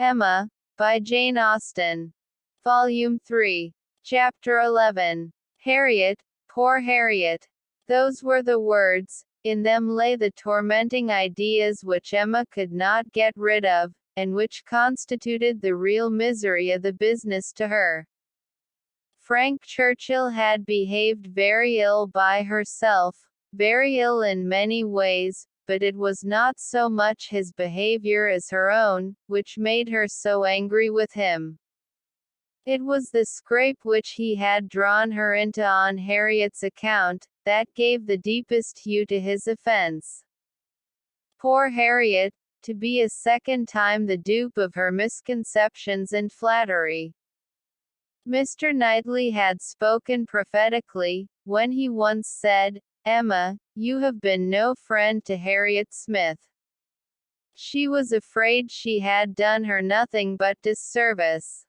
Emma, by Jane Austen. Volume 3. Chapter 11. Harriet, poor Harriet. Those were the words. In them lay the tormenting ideas which Emma could not get rid of, and which constituted the real misery of the business to her. Frank Churchill had behaved very ill by herself, very ill in many ways, but it was not so much his behavior as her own, which made her so angry with him. It was the scrape which he had drawn her into on Harriet's account, that gave the deepest hue to his offense. Poor Harriet, to be a second time the dupe of her misconceptions and flattery. Mr. Knightley had spoken prophetically, when he once said, "Emma, you have been no friend to Harriet Smith." She was afraid she had done her nothing but disservice.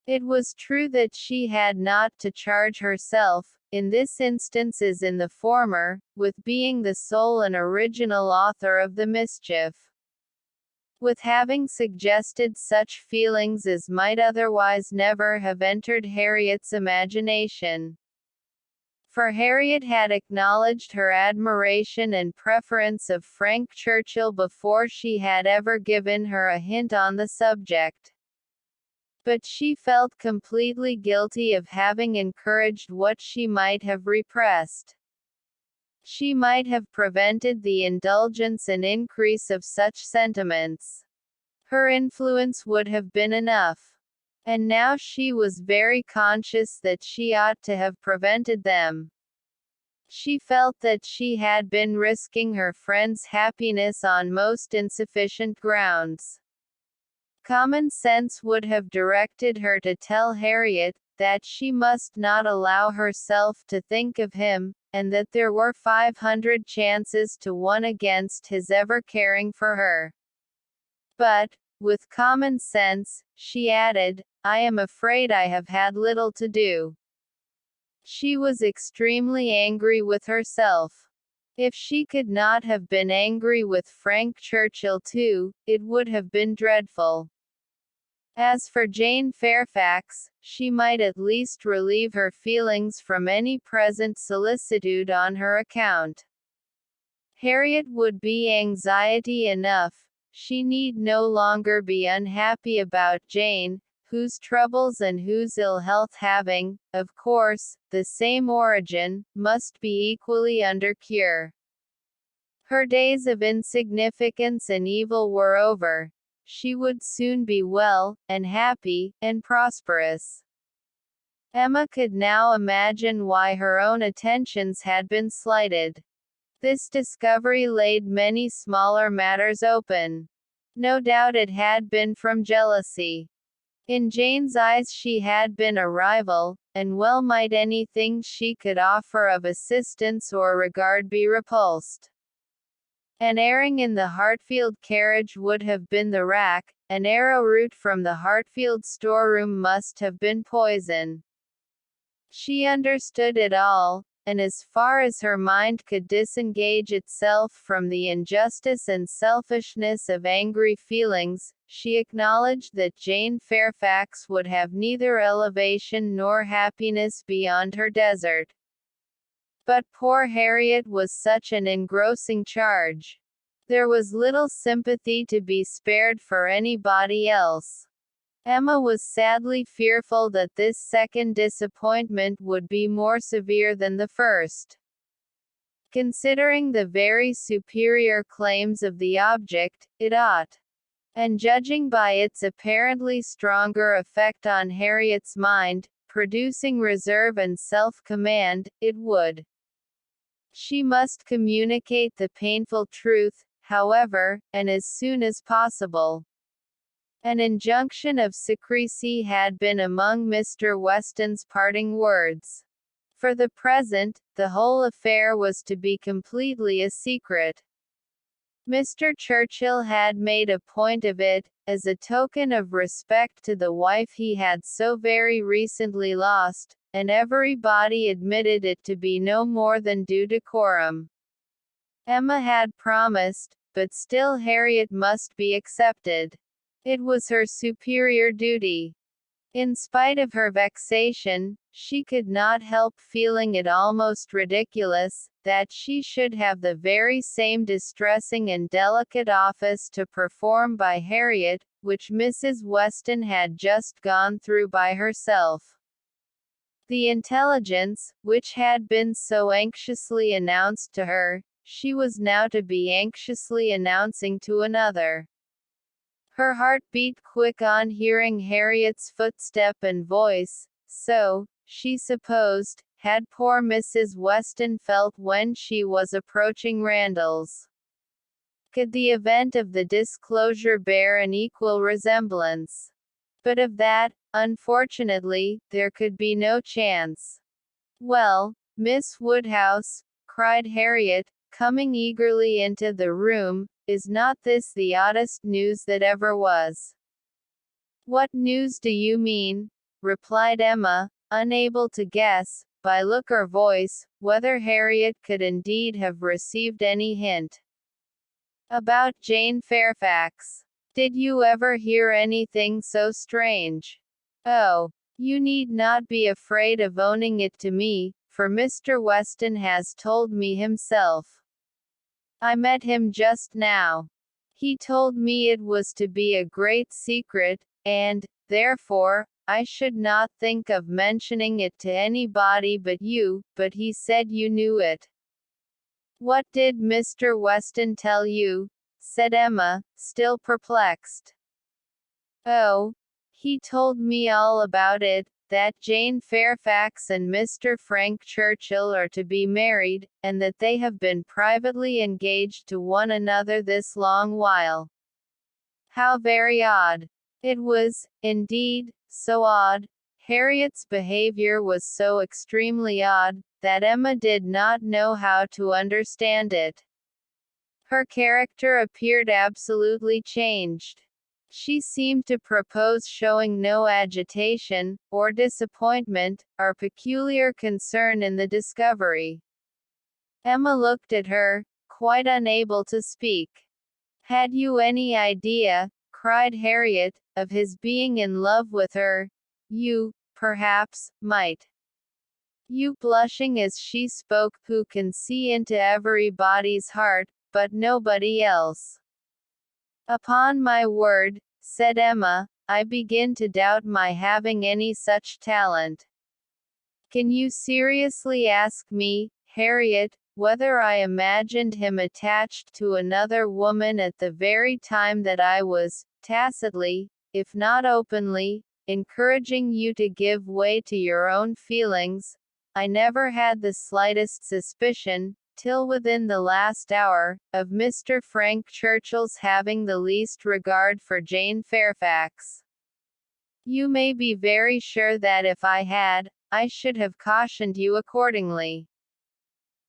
It was true that she had not to charge herself, in this instance as in the former, with being the sole and original author of the mischief, with having suggested such feelings as might otherwise never have entered Harriet's imagination. For Harriet had acknowledged her admiration and preference of Frank Churchill before she had ever given her a hint on the subject. But she felt completely guilty of having encouraged what she might have repressed. She might have prevented the indulgence and increase of such sentiments. Her influence would have been enough. And now she was very conscious that she ought to have prevented them. She felt that she had been risking her friend's happiness on most insufficient grounds. Common sense would have directed her to tell Harriet that she must not allow herself to think of him, and that there were 500 chances to 1 against his ever caring for her. But, with common sense, she added, "I am afraid I have had little to do." She was extremely angry with herself. If she could not have been angry with Frank Churchill too, it would have been dreadful. As for Jane Fairfax, she might at least relieve her feelings from any present solicitude on her account. Harriet would be anxiety enough. She need no longer be unhappy about Jane, whose troubles and whose ill health having, of course, the same origin, must be equally under cure. Her days of insignificance and evil were over. She would soon be well, and happy, and prosperous. Emma could now imagine why her own attentions had been slighted. This discovery laid many smaller matters open. No doubt it had been from jealousy. In Jane's eyes she had been a rival, and well might anything she could offer of assistance or regard be repulsed. An airing in the Hartfield carriage would have been the rack, an arrowroot from the Hartfield storeroom must have been poison. She understood it all, and as far as her mind could disengage itself from the injustice and selfishness of angry feelings, she acknowledged that Jane Fairfax would have neither elevation nor happiness beyond her desert. But poor Harriet was such an engrossing charge. There was little sympathy to be spared for anybody else. Emma was sadly fearful that this second disappointment would be more severe than the first. Considering the very superior claims of the object, it ought. And judging by its apparently stronger effect on Harriet's mind, producing reserve and self-command, it would. She must communicate the painful truth, however, and as soon as possible. An injunction of secrecy had been among Mr. Weston's parting words. For the present, the whole affair was to be completely a secret. Mr. Churchill had made a point of it, as a token of respect to the wife he had so very recently lost, and everybody admitted it to be no more than due decorum. Emma had promised, but still Harriet must be accepted. It was her superior duty. In spite of her vexation, she could not help feeling it almost ridiculous, that she should have the very same distressing and delicate office to perform by Harriet, which Mrs. Weston had just gone through by herself. The intelligence, which had been so anxiously announced to her, she was now to be anxiously announcing to another. Her heart beat quick on hearing Harriet's footstep and voice, so, she supposed, had poor Mrs. Weston felt when she was approaching Randalls. Could the event of the disclosure bear an equal resemblance? But of that, unfortunately, there could be no chance. "Well, Miss Woodhouse," cried Harriet, coming eagerly into the room, "is not this the oddest news that ever was?" "What news do you mean?" replied Emma, unable to guess, by look or voice, whether Harriet could indeed have received any hint. "About Jane Fairfax. Did you ever hear anything so strange? Oh, you need not be afraid of owning it to me, for Mr. Weston has told me himself. I met him just now. He told me it was to be a great secret, and, therefore, I should not think of mentioning it to anybody but you, but he said you knew it." "What did Mr. Weston tell you?" said Emma, still perplexed. "Oh, he told me all about it, that Jane Fairfax and Mr. Frank Churchill are to be married, and that they have been privately engaged to one another this long while." "How very odd." It was, indeed, so odd. Harriet's behavior was so extremely odd, that Emma did not know how to understand it. Her character appeared absolutely changed. She seemed to propose showing no agitation, or disappointment, or peculiar concern in the discovery. Emma looked at her, quite unable to speak. "Had you any idea," cried Harriet, "of his being in love with her? You, perhaps, might." You blushing as she spoke, "Who can see into everybody's heart, but nobody else?" "Upon my word," said Emma, "I begin to doubt my having any such talent. Can you seriously ask me, Harriet, whether I imagined him attached to another woman at the very time that I was, tacitly, if not openly, encouraging you to give way to your own feelings? I never had the slightest suspicion, till within the last hour, of Mr. Frank Churchill's having the least regard for Jane Fairfax. You may be very sure that if I had, I should have cautioned you accordingly."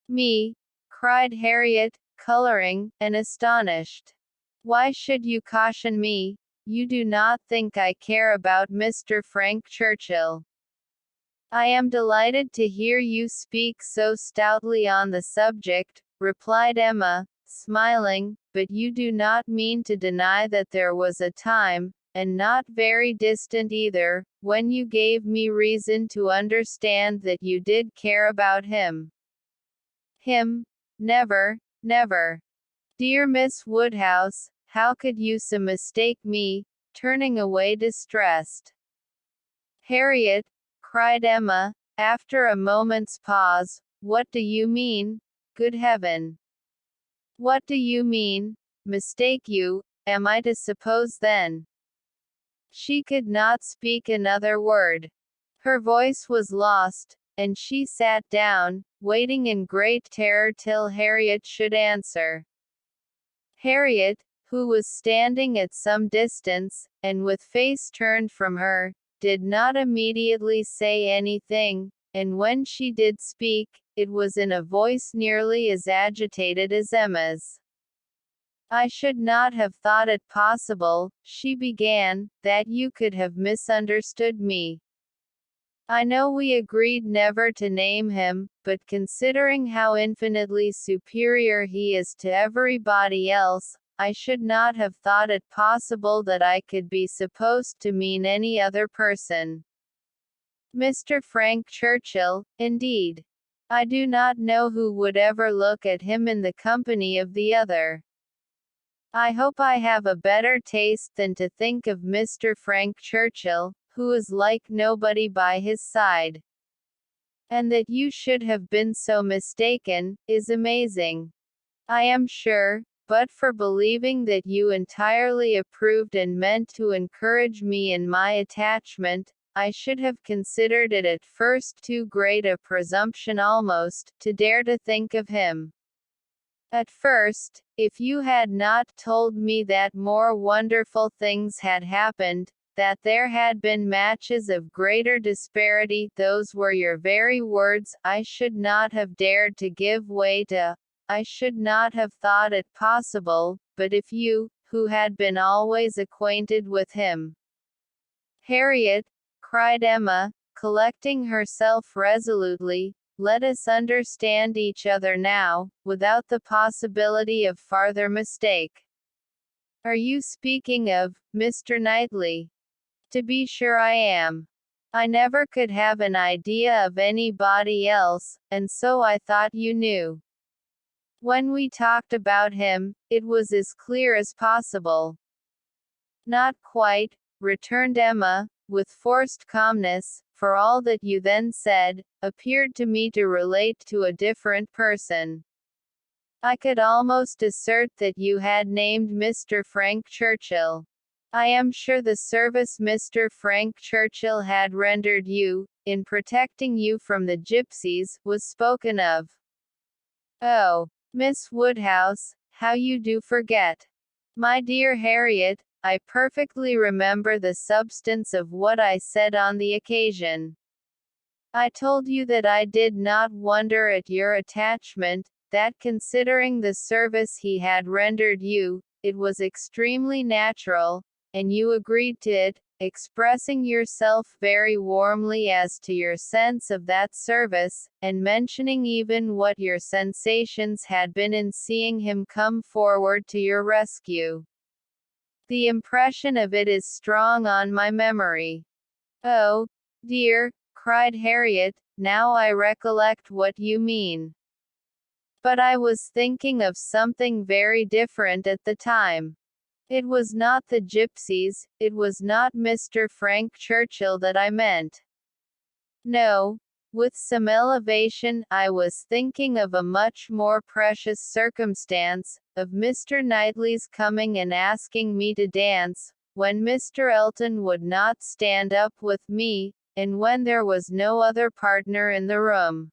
"Me?" cried Harriet, coloring, and astonished. "Why should you caution me? You do not think I care about Mr. Frank Churchill." "I am delighted to hear you speak so stoutly on the subject," replied Emma, smiling, "but you do not mean to deny that there was a time, and not very distant either, when you gave me reason to understand that you did care about him." "Him? Never, never. Dear Miss Woodhouse, how could you so mistake me?" turning away distressed. "Harriet," cried Emma, after a moment's pause, "what do you mean? Good heaven! What do you mean? Mistake you, am I to suppose then?" She could not speak another word. Her voice was lost, and she sat down, waiting in great terror till Harriet should answer. Harriet, who was standing at some distance, and with face turned from her, did not immediately say anything, and when she did speak, it was in a voice nearly as agitated as Emma's. "I should not have thought it possible," she began, "that you could have misunderstood me. I know we agreed never to name him, but considering how infinitely superior he is to everybody else, I should not have thought it possible that I could be supposed to mean any other person. Mr. Frank Churchill, indeed. I do not know who would ever look at him in the company of the other. I hope I have a better taste than to think of Mr. Frank Churchill, who is like nobody by his side. And that you should have been so mistaken, is amazing. I am sure, but for believing that you entirely approved and meant to encourage me in my attachment, I should have considered it at first too great a presumption almost, to dare to think of him. At first, if you had not told me that more wonderful things had happened, that there had been matches of greater disparity, those were your very words, I should not have dared to give way to, I should not have thought it possible, but if you, who had been always acquainted with him. Harriet, cried Emma, collecting herself resolutely, let us understand each other now, without the possibility of farther mistake. Are you speaking of Mr. Knightley? To be sure I am. I never could have an idea of anybody else, and so I thought you knew. When we talked about him, it was as clear as possible. Not quite, returned Emma, with forced calmness, for all that you then said, appeared to me to relate to a different person. I could almost assert that you had named Mr. Frank Churchill. I am sure the service Mr. Frank Churchill had rendered you, in protecting you from the gypsies, was spoken of. Oh, Miss Woodhouse, how you do forget. My dear Harriet, I perfectly remember the substance of what I said on the occasion. I told you that I did not wonder at your attachment, that considering the service he had rendered you, it was extremely natural, and you agreed to it, expressing yourself very warmly as to your sense of that service, and mentioning even what your sensations had been in seeing him come forward to your rescue. The impression of it is strong on my memory. Oh, dear, cried Harriet, now I recollect what you mean. But I was thinking of something very different at the time. It was not the gypsies, it was not Mr. Frank Churchill that I meant. No, with some elevation, I was thinking of a much more precious circumstance, of Mr. Knightley's coming and asking me to dance, when Mr. Elton would not stand up with me, and when there was no other partner in the room.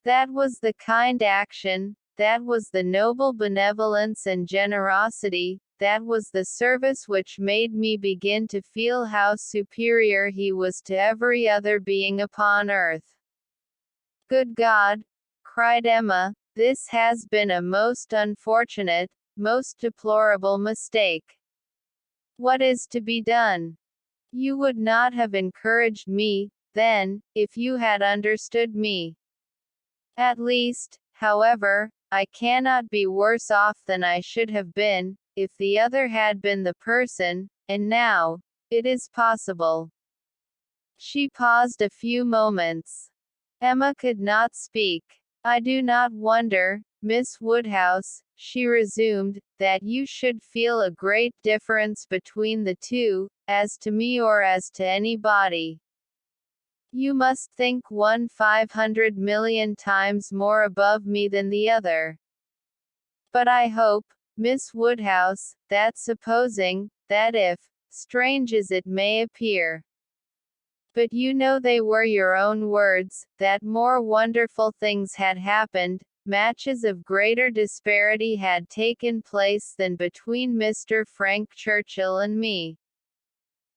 That was the kind action, that was the noble benevolence and generosity, that was the service which made me begin to feel how superior he was to every other being upon earth. Good God, cried Emma, this has been a most unfortunate, most deplorable mistake. What is to be done? You would not have encouraged me, then, if you had understood me. At least, however, I cannot be worse off than I should have been, if the other had been the person, and now, it is possible. She paused a few moments. Emma could not speak. I do not wonder, Miss Woodhouse, she resumed, that you should feel a great difference between the two, as to me or as to anybody. You must think one 500 million times more above me than the other. But I hope, Miss Woodhouse, that supposing, that if, strange as it may appear, but you know they were your own words, that more wonderful things had happened, matches of greater disparity had taken place than between Mr. Frank Churchill and me.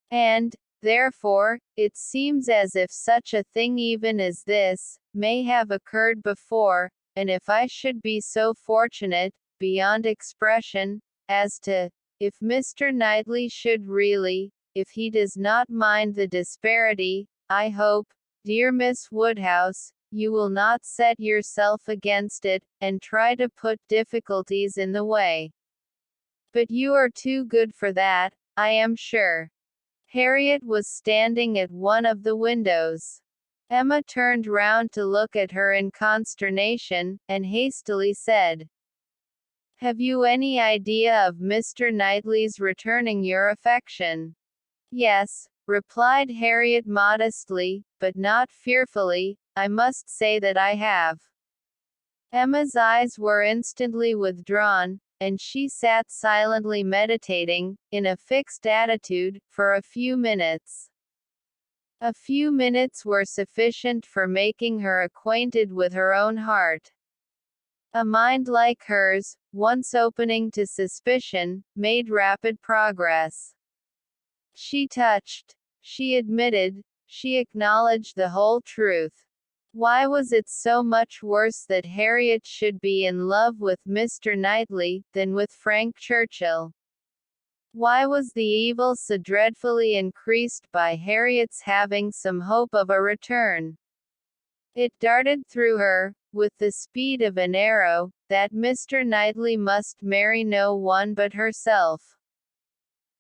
And, therefore, it seems as if such a thing even as this, may have occurred before, and if I should be so fortunate, beyond expression, as to, if Mr. Knightley should really, if he does not mind the disparity, I hope, dear Miss Woodhouse, you will not set yourself against it, and try to put difficulties in the way. But you are too good for that, I am sure. Harriet was standing at one of the windows. Emma turned round to look at her in consternation, and hastily said, "Have you any idea of Mr. Knightley's returning your affection?" "Yes," replied Harriet modestly, but not fearfully, "I must say that I have." Emma's eyes were instantly withdrawn, and she sat silently meditating, in a fixed attitude, for a few minutes. A few minutes were sufficient for making her acquainted with her own heart. A mind like hers, once opening to suspicion, made rapid progress. She touched, she admitted, she acknowledged the whole truth. Why was it so much worse that Harriet should be in love with Mr. Knightley, than with Frank Churchill? Why was the evil so dreadfully increased by Harriet's having some hope of a return? It darted through her, with the speed of an arrow, that Mr. Knightley must marry no one but herself.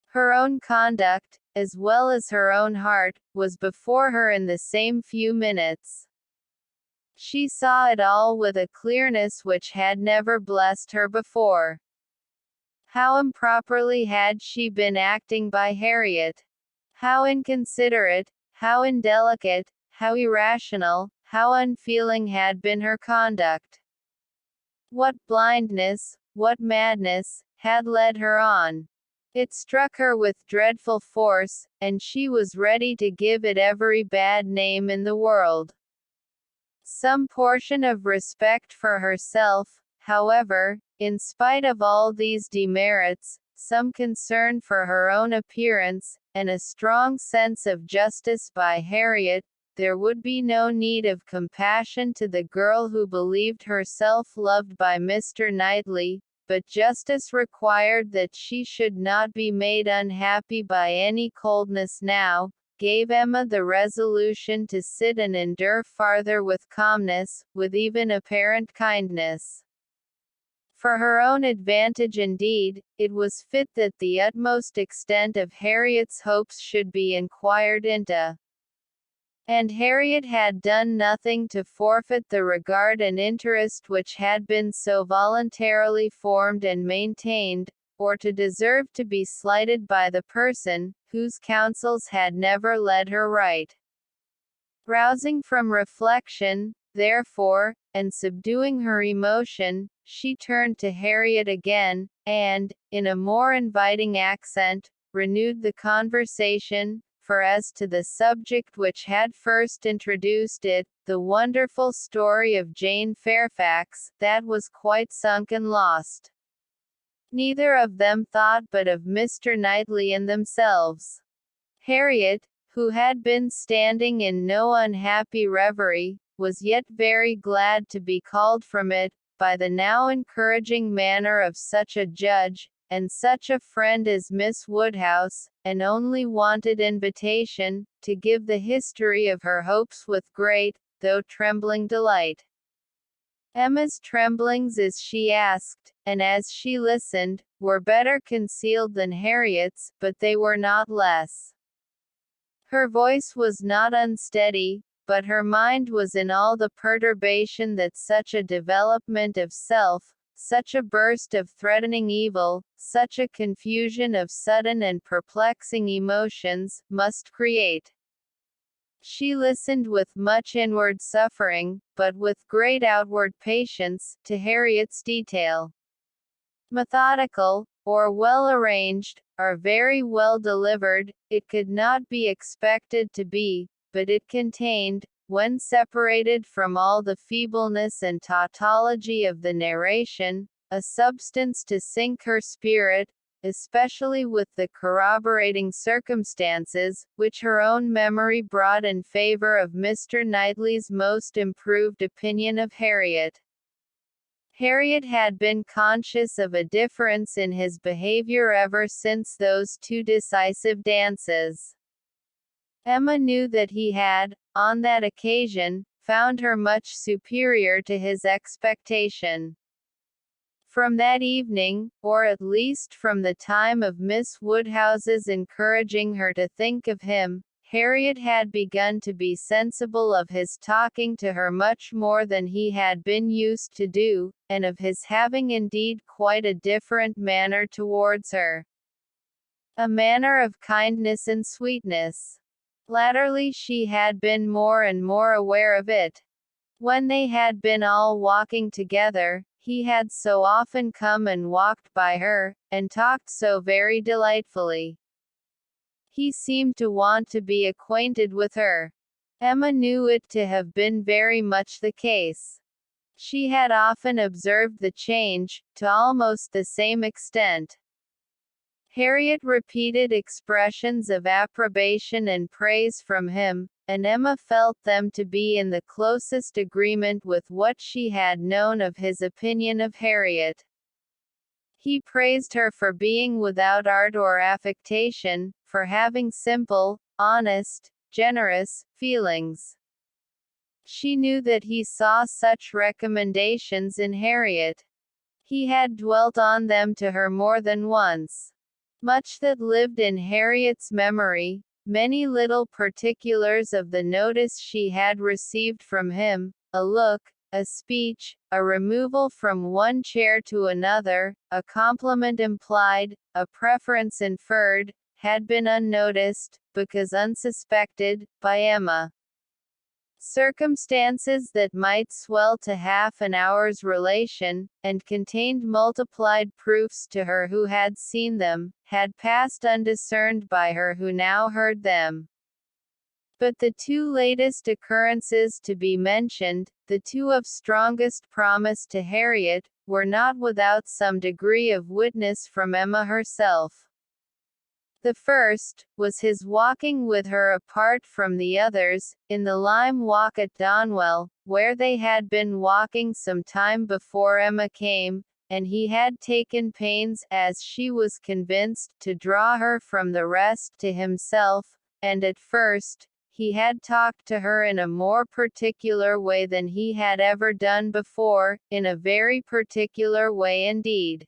Her own conduct, as well as her own heart, was before her in the same few minutes. She saw it all with a clearness which had never blessed her before. How improperly had she been acting by Harriet! How inconsiderate, how indelicate, how irrational, how unfeeling had been her conduct! What blindness, what madness, had led her on! It struck her with dreadful force, and she was ready to give it every bad name in the world. Some portion of respect for herself, however, in spite of all these demerits, some concern for her own appearance, and a strong sense of justice by Harriet, there would be no need of compassion to the girl who believed herself loved by Mr. Knightley, but justice required that she should not be made unhappy by any coldness now, gave Emma the resolution to sit and endure farther with calmness, with even apparent kindness. For her own advantage indeed, it was fit that the utmost extent of Harriet's hopes should be inquired into. And Harriet had done nothing to forfeit the regard and interest which had been so voluntarily formed and maintained, or to deserve to be slighted by the person, whose counsels had never led her right. Rousing from reflection, therefore, and subduing her emotion, she turned to Harriet again, and, in a more inviting accent, renewed the conversation, for as to the subject which had first introduced it, the wonderful story of Jane Fairfax, that was quite sunk and lost. Neither of them thought but of Mr. Knightley and themselves. Harriet, who had been standing in no unhappy reverie, was yet very glad to be called from it, by the now encouraging manner of such a judge, and such a friend as Miss Woodhouse, and only wanted invitation, to give the history of her hopes with great, though trembling delight. Emma's tremblings as she asked, and as she listened, were better concealed than Harriet's, but they were not less. Her voice was not unsteady, but her mind was in all the perturbation that such a development of self, such a burst of threatening evil, such a confusion of sudden and perplexing emotions, must create. She listened with much inward suffering, but with great outward patience, to Harriet's detail. Methodical, or well arranged, or very well delivered, it could not be expected to be, but it contained, when separated from all the feebleness and tautology of the narration, a substance to sink her spirit, especially with the corroborating circumstances, which her own memory brought in favor of Mr. Knightley's most improved opinion of Harriet. Harriet had been conscious of a difference in his behavior ever since those two decisive dances. Emma knew that he had, on that occasion, found her much superior to his expectation. From that evening, or at least from the time of Miss Woodhouse's encouraging her to think of him, Harriet had begun to be sensible of his talking to her much more than he had been used to do, and of his having indeed quite a different manner towards her. A manner of kindness and sweetness. Latterly she had been more and more aware of it. When they had been all walking together, he had so often come and walked by her, and talked so very delightfully. He seemed to want to be acquainted with her. Emma knew it to have been very much the case. She had often observed the change, to almost the same extent. Harriet repeated expressions of approbation and praise from him, and Emma felt them to be in the closest agreement with what she had known of his opinion of Harriet. He praised her for being without art or affectation, for having simple, honest, generous feelings. She knew that he saw such recommendations in Harriet. He had dwelt on them to her more than once. Much that lived in Harriet's memory, many little particulars of the notice she had received from him, a look, a speech, a removal from one chair to another, a compliment implied, a preference inferred, had been unnoticed, because unsuspected, by Emma. Circumstances that might swell to half an hour's relation, and contained multiplied proofs to her who had seen them, had passed undiscerned by her who now heard them. But the two latest occurrences to be mentioned, the two of strongest promise to Harriet, were not without some degree of witness from Emma herself. The first, was his walking with her apart from the others, in the lime walk at Donwell, where they had been walking some time before Emma came, and he had taken pains, as she was convinced, to draw her from the rest to himself, and at first, he had talked to her in a more particular way than he had ever done before, in a very particular way indeed.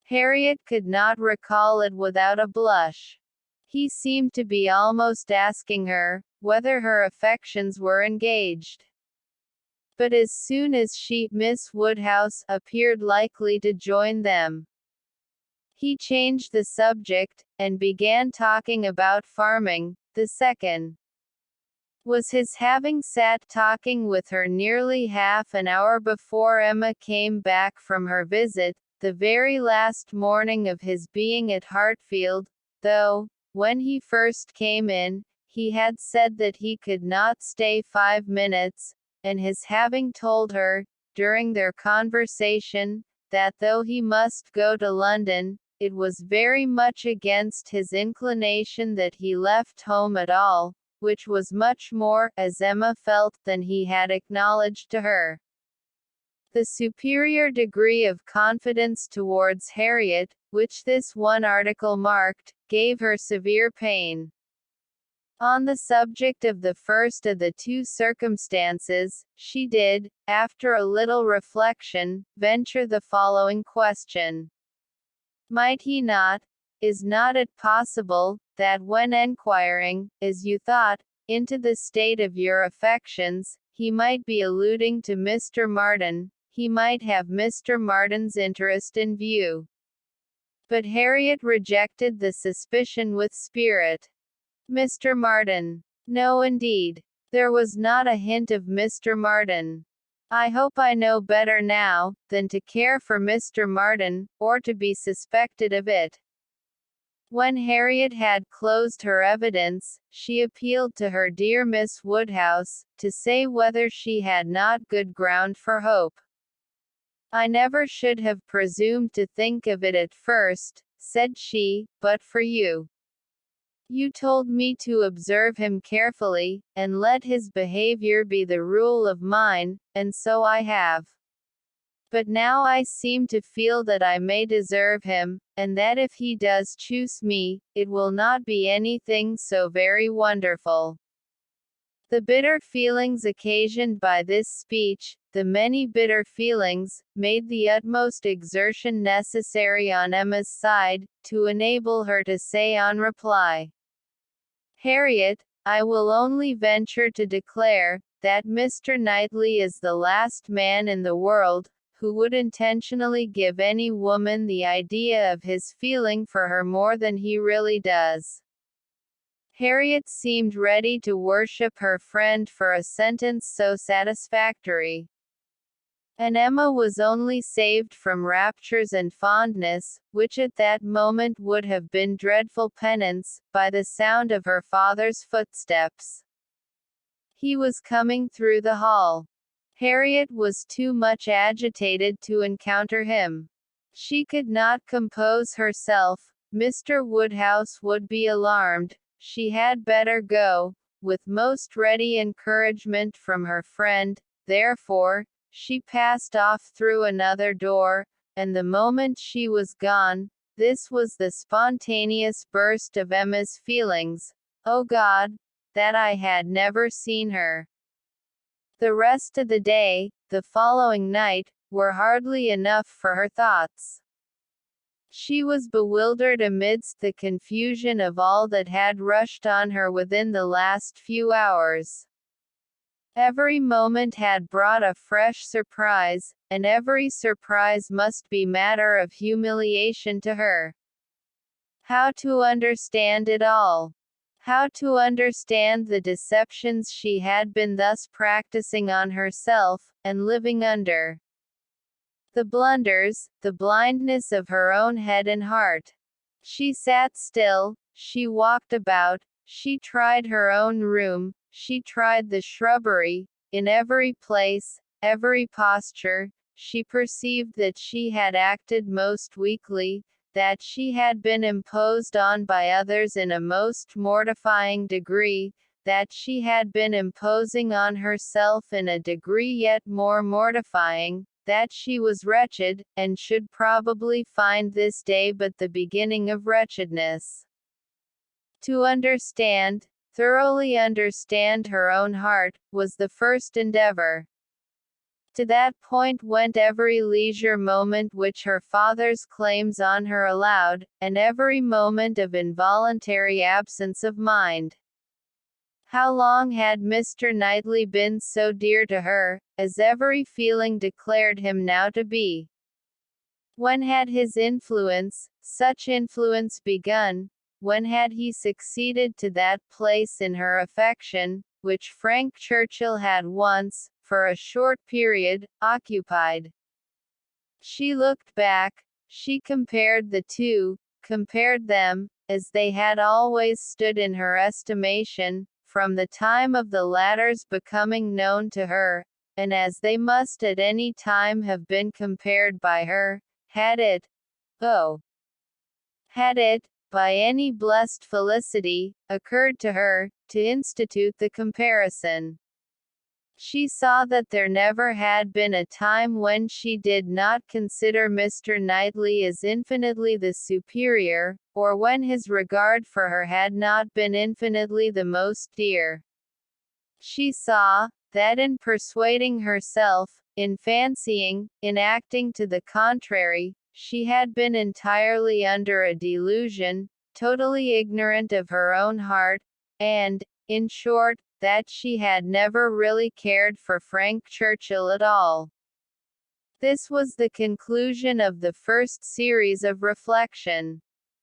Harriet could not recall it without a blush. He seemed to be almost asking her, whether her affections were engaged. But as soon as Miss Woodhouse, appeared likely to join them, he changed the subject, and began talking about farming. The second was his having sat talking with her nearly half an hour before Emma came back from her visit, the very last morning of his being at Hartfield, though, when he first came in, he had said that he could not stay 5 minutes, and his having told her, during their conversation, that though he must go to London, it was very much against his inclination that he left home at all, which was much more, as Emma felt, than he had acknowledged to her. The superior degree of confidence towards Harriet, which this one article marked, gave her severe pain. On the subject of the first of the two circumstances, she did, after a little reflection, venture the following question. Might he not, is not it possible, that when enquiring, as you thought, into the state of your affections, he might be alluding to Mr. Martin, he might have Mr. Martin's interest in view? But Harriet rejected the suspicion with spirit. Mr. Martin. No indeed. There was not a hint of Mr. Martin. I hope I know better now, than to care for Mr. Martin, or to be suspected of it. When Harriet had closed her evidence, she appealed to her dear Miss Woodhouse, to say whether she had not good ground for hope. I never should have presumed to think of it at first, said she, but for you. You told me to observe him carefully, and let his behavior be the rule of mine, and so I have. But now I seem to feel that I may deserve him, and that if he does choose me, it will not be anything so very wonderful. The bitter feelings occasioned by this speech, the many bitter feelings, made the utmost exertion necessary on Emma's side, to enable her to say on reply, "Harriet, I will only venture to declare, that Mr. Knightley is the last man in the world, who would intentionally give any woman the idea of his feeling for her more than he really does." Harriet seemed ready to worship her friend for a sentence so satisfactory. And Emma was only saved from raptures and fondness, which at that moment would have been dreadful penance, by the sound of her father's footsteps. He was coming through the hall. Harriet was too much agitated to encounter him. She could not compose herself. Mr. Woodhouse would be alarmed. She had better go, with most ready encouragement from her friend. Therefore, she passed off through another door, and the moment she was gone, this was the spontaneous burst of Emma's feelings. "Oh God, that I had never seen her!" The rest of the day, the following night, were hardly enough for her thoughts. She was bewildered amidst the confusion of all that had rushed on her within the last few hours. Every moment had brought a fresh surprise, and every surprise must be matter of humiliation to her. How to understand it all? How to understand the deceptions she had been thus practicing on herself, and living under? The blunders, the blindness of her own head and heart. She sat still, she walked about, she tried her own room, she tried the shrubbery. In every place, every posture, she perceived that she had acted most weakly, that she had been imposed on by others in a most mortifying degree, that she had been imposing on herself in a degree yet more mortifying, that she was wretched, and should probably find this day but the beginning of wretchedness. To understand, thoroughly understand her own heart, was the first endeavor. To that point went every leisure moment which her father's claims on her allowed, and every moment of involuntary absence of mind. How long had Mr. Knightley been so dear to her, as every feeling declared him now to be? When had his influence, such influence begun? When had he succeeded to that place in her affection, which Frank Churchill had once, for a short period, occupied? She looked back, she compared the two, compared them, as they had always stood in her estimation, from the time of the latter's becoming known to her, and as they must at any time have been compared by her, had it, by any blessed felicity, occurred to her, to institute the comparison. She saw that there never had been a time when she did not consider Mr. Knightley as infinitely the superior, or when his regard for her had not been infinitely the most dear. She saw, that in persuading herself, in fancying, in acting to the contrary, she had been entirely under a delusion, totally ignorant of her own heart, and, in short, that she had never really cared for Frank Churchill at all. This was the conclusion of the first series of reflection.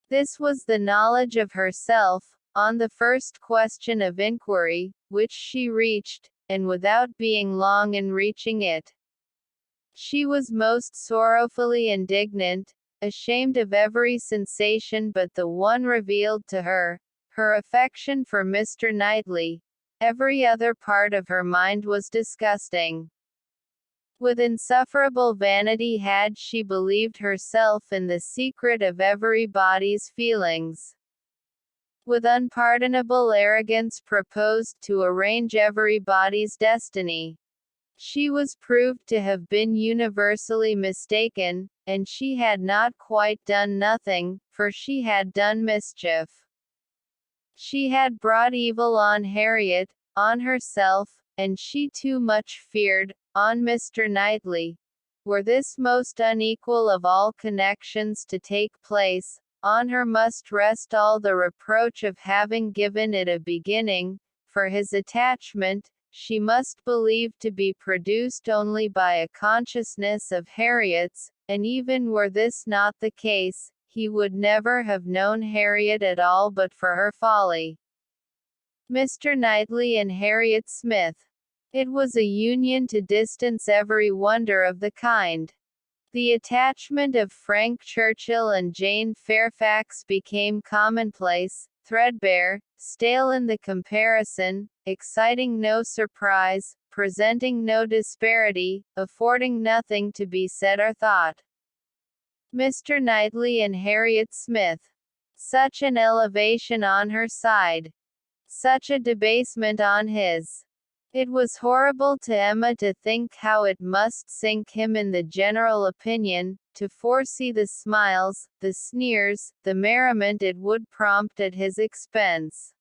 This was the knowledge of herself, on the first question of inquiry, which she reached, and without being long in reaching it. She was most sorrowfully indignant, ashamed of every sensation but the one revealed to her, her affection for Mr. Knightley. Every other part of her mind was disgusting. With insufferable vanity had she believed herself in the secret of everybody's feelings. With unpardonable arrogance proposed to arrange everybody's destiny. She was proved to have been universally mistaken, and she had not quite done nothing, for she had done mischief. She had brought evil on Harriet, on herself, and she too much feared, on Mr. Knightley. Were this most unequal of all connections to take place, on her must rest all the reproach of having given it a beginning, for his attachment, she must believe to be produced only by a consciousness of Harriet's, and even were this not the case, he would never have known Harriet at all but for her folly. Mr. Knightley and Harriet Smith. It was a union to distance every wonder of the kind. The attachment of Frank Churchill and Jane Fairfax became commonplace, threadbare, stale in the comparison, exciting no surprise, presenting no disparity, affording nothing to be said or thought. Mr. Knightley and Harriet Smith. Such an elevation on her side. Such a debasement on his. It was horrible to Emma to think how it must sink him in the general opinion, to foresee the smiles, the sneers, the merriment it would prompt at his expense.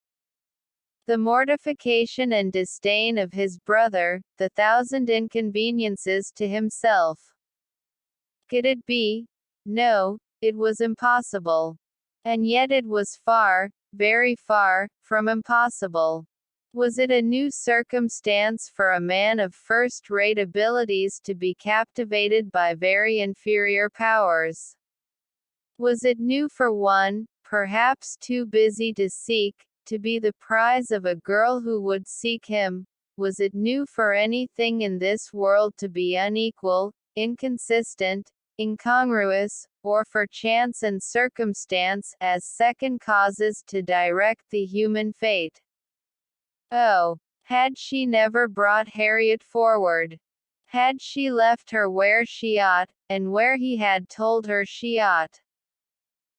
The mortification and disdain of his brother, the thousand inconveniences to himself. Could it be? No, it was impossible. And yet it was far, very far, from impossible. Was it a new circumstance for a man of first-rate abilities to be captivated by very inferior powers? Was it new for one, perhaps too busy to seek, to be the prize of a girl who would seek him? Was it new for anything in this world to be unequal, inconsistent, incongruous, or for chance and circumstance, as second causes to direct the human fate? Oh, had she never brought Harriet forward? Had she left her where she ought, and where he had told her she ought?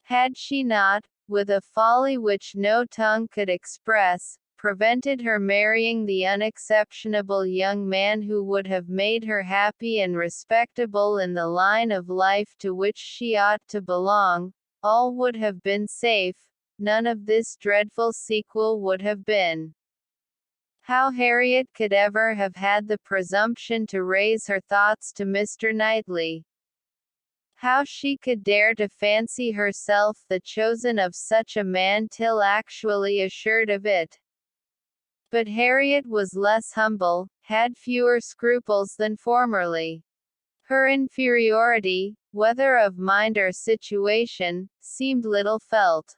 Had she not, with a folly which no tongue could express, prevented her marrying the unexceptionable young man who would have made her happy and respectable in the line of life to which she ought to belong, all would have been safe, none of this dreadful sequel would have been. How Harriet could ever have had the presumption to raise her thoughts to Mr. Knightley. How she could dare to fancy herself the chosen of such a man till actually assured of it. But Harriet was less humble, had fewer scruples than formerly. Her inferiority, whether of mind or situation, seemed little felt.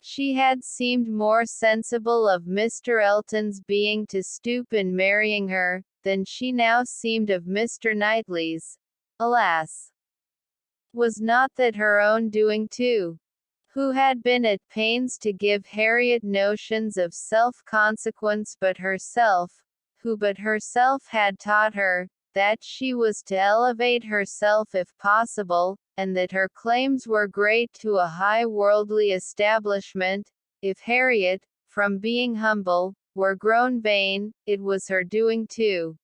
She had seemed more sensible of Mr. Elton's being to stoop in marrying her, than she now seemed of Mr. Knightley's. Alas! Was not that her own doing too? Who had been at pains to give Harriet notions of self-consequence but herself, who but herself had taught her, that she was to elevate herself if possible, and that her claims were great to a high worldly establishment. If Harriet, from being humble, were grown vain, it was her doing too.